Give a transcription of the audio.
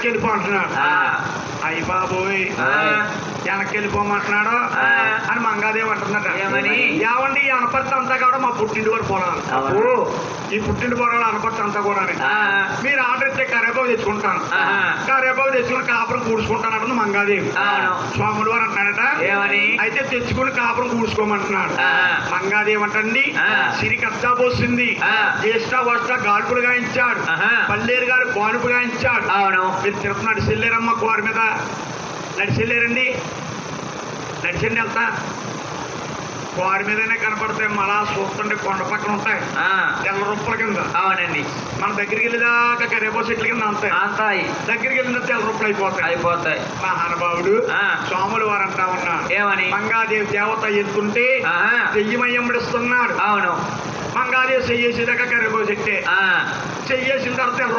వెనక్కి వెళ్ళిపోమంటున్నాడు. అయ్యి బాబోయ్ వెనక్కి వెళ్ళిపోమంటున్నాడు అని మంగాదేవి అంటున్నట. ఏమండి ఈ అనపర్తి అంతా కూడా మా పుట్టింటి వారు పొలాలు, ఈ పుట్టింటి పొలాలు అనపర్తి అంతా కూడా మీరు ఆర్డర్ ఇస్తే కరేపాకు తెచ్చుకుంటాను, కరేపాకు తెచ్చుకుని కాపురం కూర్చుకుంటాను అంటుంది మంగాదేవి. స్వాముడు వారు అంటున్నాడట అయితే తెచ్చుకుని కాపురం కూర్చుకోమంటున్నాడు. మంగాదేవి అంటండి సిరి కచ్చా పోసింది, జ్యేష్ఠ వర్ష గాడుపులు గాయించాడు, పల్లేరు గారు బానుపు గాయించాడు. మీరు తిరుపతి నడిచెళ్ళారమ్మ కోరి మీద నడిచెళ్ళారండి, నడిచండి వెళ్తా కోరి మీదనే కనపడతాయి. మళ్ళా చూస్తుంటే కొండ పక్కన ఉంటాయి తెల్ల రూపాయల కింద. అవునండి మన దగ్గరికి వెళ్ళేదాకా కరేపో చెట్ల కింద అంతాయి, దగ్గరికి వెళ్ళిన తెల్ల రూపాయలు అయిపోతాయి. మహానుభావుడు స్వాములు వారు అంటా ఉన్నారు ఏమని మంగాదేవి దేవత ఎత్తుంటే చెయ్యమయ్యంబడిస్తున్నాడు. అవును మంగాదేవి చెయ్యేసేదాకా కరేపో చెట్టే, చెయ్యేసిన తర్వాత